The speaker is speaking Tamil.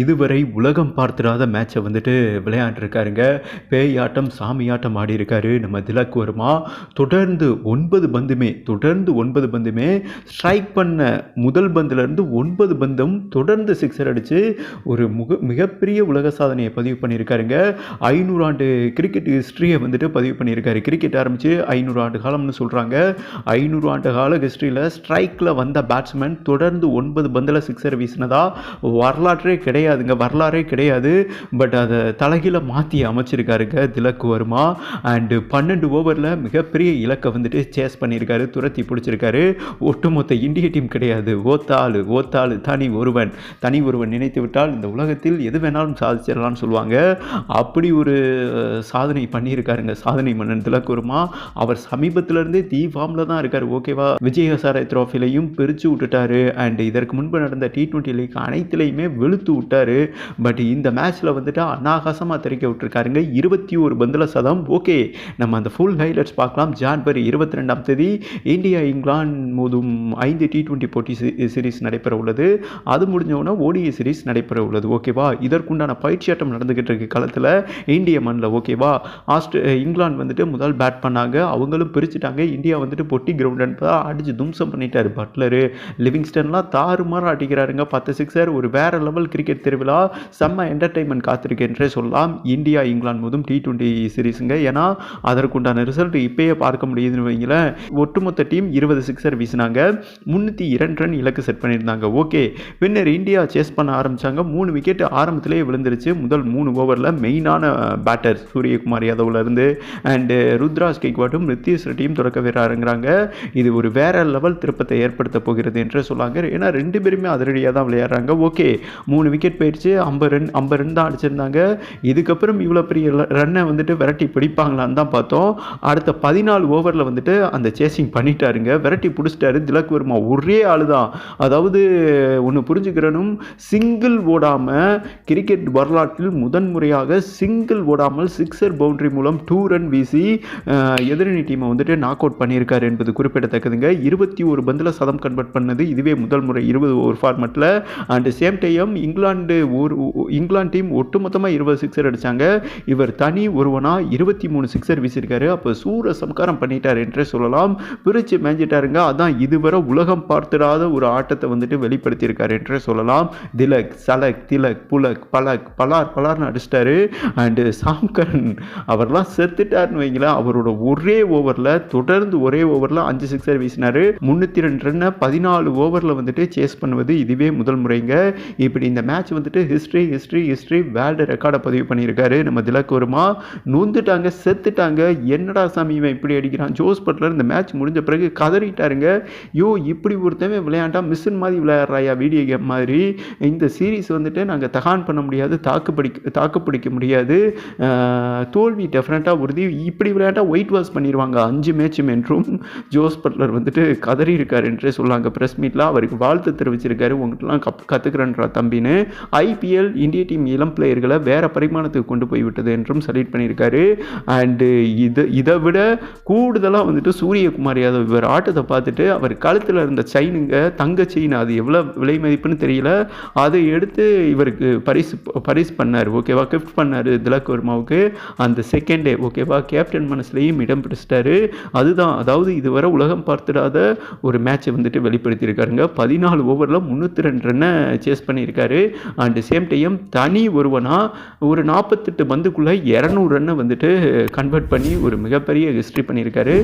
இதுவரை உலகம் பார்த்திராத மேட்சை வந்துட்டு விளையாண்டுருக்காருங்க. பேயாட்டம் சாமியாட்டம் ஆடி இருக்காரு நம்ம திலக் வர்மா. தொடர்ந்து 9 பந்துமே ஸ்ட்ரைக் பண்ண முதல் பந்துலேருந்து 9 பந்தும் தொடர்ந்து சிக்ஸர் அடித்து ஒரு மிகப்பெரிய உலக சாதனையை பதிவு பண்ணியிருக்காருங்க. 500 ஆண்டு கிரிக்கெட் ஹிஸ்ட்ரியை வந்துட்டு பதிவு பண்ணியிருக்காரு. கிரிக்கெட் ஆரம்பித்து 500 ஆண்டு காலம்னு சொல்கிறாங்க. 500 ஆண்டு கால ஹிஸ்ட்ரியில் ஸ்ட்ரைக்கில் வந்த பேட்ஸ்மேன் தொடர்ந்து 9 பந்தில் சிக்ஸர் வீசினதா வரலாறே கிடையாது. பட் அதை தலைகீழ மாற்றி அமைச்சிருக்காருங்க திலக் வர்மா. அண்டு 12 ஓவரில் மிகப்பெரிய இலக்கை வந்துட்டு சேஸ் பண்ணியிருக்காரு, துரத்தி பிடிச்சிருக்காரு. ஒட்டுமொத்த இந்திய டீம் கிடையாது, ஓத்தாளு தனி ஒருவன் நினைத்து விட்டால் இந்த உலகத்தில் எது வேணாலும் சாதிச்சிடலாம்னு சொல்லுவாங்க. அப்படி ஒரு சாதனை பண்ணியிருக்காருங்க சாதனை மன்னன் திலக் வர்மா. அவர் சமீபத்திலிருந்தே ஃபார்மில் தான் இருக்கார். ஓகேவா, விஜய் ஹசாரே ட்ராஃபிலையும் பிரித்து விட்டுட்டாரு. அண்ட் இதற்கு முன்பு நடந்த T20 லீக் அனைத்துலையுமே வெளுத்து விட்டாரு. பட் இந்த மேட்ச்சில் வந்துட்டு அனாகாசமாக தெரிக்க விட்டுருக்காருங்க. 21 பந்தில் சதம். ஓகே, நம்ம அந்த ஃபுல் ஹைலைட்ஸ் பார்க்கலாம். ஜான்வரி 22ஆம் தேதி இந்தியா இங்கிலாந்து மோதும் 5 T20 போட்டி சீரீஸ் நடைபெற உள்ளது. அது முடிஞ்சவொன்னே ODI சீரீஸ் நடைபெற உள்ளது. ஓகேவா, இதற்குண்டான பயிற்சியாட்டம் நடந்துகிட்டு இருக்கு களத்தில் இந்திய மண்ணில். ஓகேவா, இங்கிலாந்து வந்துட்டு முதல் பேட் பண்ணாங்க, அவங்களும் பிரிச்சுட்டாங்க. இந்தியா வந்துட்டு பொட்டி கிரவுண்ட் அடிச்சு தும்சம் பண்ணிட்டாரு. பட்லரு லிவிங்ஸ்டன்லாம் தாறுமாறு அடிக்கிறாருங்க. 10 சிக்ஸர். ஒரு வேற லெவல் கிரிக்கெட் திருவிழா, செம்ம என்டர்டைன்மெண்ட் காத்திருக்கு என்றே சொல்லலாம். இந்தியா இங்கிலாந்து மோதும் T20 சீரீஸுங்க. ஏன்னா அதற்குண்டான ரிசல்ட் இப்பயே பார்க்க முடியுதுன்னு வைங்களேன். ஒட்டுமொத்த டீம் 20 சிக்ஸர் வீசினாங்க, 302 ரன் இலக்கு செட் பண்ணியிருந்தாங்க. ஓகே, பின்னர் இந்தியா சேஸ் பண்ண ஆரம்பிச்சாங்க. 3 விக்கெட் ஆரம்பத்திலே விழுந்துருச்சு. முதல் 3 ஓவரில் மெயினான பேட்டர் சூரியகுமார் யாதவ்ல இருந்து அண்டு ருத்ராஜ் கெய்க்வாடும் நிதிஷ் ரெட்டியும் தொடக்க வீரருங்கிறாங்க. இது ஒரு வேற லெவல் திருப்பத்தை ஏற்படுத்த போகிறது என்று சொல்லாங்க. ஏன்னா 2 பேருமே அதிரடியாக தான் விளையாடுறாங்க. ஓகே, 3 விக்கெட் போயிடுச்சு, 50 ரன் தான் அடிச்சிருந்தாங்க. இதுக்கப்புறம் இவ்வளோ பெரிய ரன்னை வந்துட்டு விரட்டி பிடிப்பாங்களான்னு தான் பார்த்தோம். அடுத்த 14 ஓவரில் வந்துட்டு அந்த சேசிங் பண்ணிட்டாருங்க, விரட்டி பிடிச்சிட்டாரு திலக் வர்மா. ஒரே ஆள் தான். அதாவது ஒன்று புரிஞ்சுக்கிறனும், சிங்கிள் ஓடாமல் கிரிக்கெட் வரலாற்றில் முதன்முறையாக சிங்கிள் ஓடாமல் சிக்ஸர் பவுண்டரி மூலம் 2 ரன் வீசி எதிரணி டீமை வந்துட்டு நாக் அவுட் பண்ணியிருக்காரு என்பது குறிப்பிடத்தக்கதுங்க. 21 பந்தில் சதம் கன்வெர்ட் பண்ணது இதுவே முதல் முறை 20 ஓவர் ஃபார்மெட்டில். அண்ட் சேம் டைம் இங்கிலாந்து டீம் ஒட்டுமொத்தமாக 20 சிக்ஸர் அடித்தாங்க. இவர் தனி ஒருவனாக 23 சிக்ஸர் வீசியிருக்காரு. அப்போ சூர சம்காரம் பண்ணிட்டார் என்றே சொல்லலாம். பிரித்து மேஞ்சிட்டாருங்க. அதான் இதுவரை உலகம் பார்த்திடாத ஒரு ஆட்டத்தை வந்துட்டு வெளிப்படுத்தியிருக்காரு என்றே சொல்லலாம். திலக், சலக், திலக், புலக், பலக், பலார்னு அடிச்சிட்டாரு. அண்டு சாம்கரன் அவர்லாம் செத்துட்டார்னு வைங்களேன். அவரோட தொடர்ந்து ஒரே ஓவரில் 5 சிக்ஸர் வீசினார். 302 ரன்னை 14 ஓவரில் வந்துட்டு சேஸ் பண்ணுவது இதுவே முதல் முறைங்க. இப்படி இந்த மேட்ச் வந்துட்டு ஹிஸ்ட்ரி வேர்ல்டு ரெக்கார்டை பதிவு பண்ணியிருக்காரு நம்ம திலக் வர்மா. நொந்துட்டாங்க, செத்துட்டாங்க. என்னடா சாமி இவன் இப்படி அடிக்கிறான். ஜோஸ் பட்லர் இந்த மேட்ச் முடிஞ்ச பிறகு கதறிட்டாருங்க. இப்படி ஒருத்தவன் விளையாண்டா மிஷின் மாதிரி விளையாடுறாயா, வீடியோ கேம் மாதிரி. இந்த சீரீஸ் வந்துட்டு நாங்கள் தகான் பண்ண முடியாது, தாக்கு பிடிக்க முடியாது, தோல்வி டெஃபினட்டாக உறுதி. இப்படி விளையாண்டா ஒயிட் வாஷ் பண்ணிடுவாங்க 5 மேட்சும் என்றும் ஜோஸ் பட்லர் வந்துட்டு கதறி இருக்கார் என்றே சொல்லாங்க. ப்ரெஸ் மீட்டில் அவருக்கு வாழ்த்து தெரிவிச்சிருக்காரு. உங்கள்கிட்டலாம் கற்றுக்கிறன்றா தம்பின்னு. IPL இந்திய டீம் இளம் பிளேயர்களை வேற பரிமாணத்துக்கு கொண்டு போய்விட்டது என்றும் சல்யூட் பண்ணியிருக்காரு. அண்டு இதை விட கூடுதலாக வந்துட்டு சூரியகுமார் யாதவ் இவர் ஆட்டத்தை பார்த்துட்டு அவர் கழுத்தில் இருந்த செயினுங்க, தங்க செயின், அது எவ்வளோ விலை மதிப்புன்னு தெரியல, அதை எடுத்து இவருக்கு பரிசு பண்ணார். ஓகேவா, கிஃப்ட் பண்ணார் திலக் வர்மாவுக்கு. அந்த செகண்டே ஓகேவா கேப்டன் மனசுலையும் இடம் பிடிச்சிட்டாரு. அதுதான், அதாவது இதுவரை உலகம் பார்த்திடாத ஒரு மேட்சை வந்துட்டு வெளிப்படுத்தியிருக்காருங்க. 14 ஓவரில் 302 ரன்னை சேஸ் பண்ணியிருக்காரு. அண்ட் சேம் டைம் தனி ஒருவனாக ஒரு 48 பந்துக்குள்ளே 200 ரன்னை வந்துட்டு கன்வெர்ட் பண்ணி ஒரு மிகப்பெரிய ஹிஸ்ட்ரி பண்ணியிருக்காரு.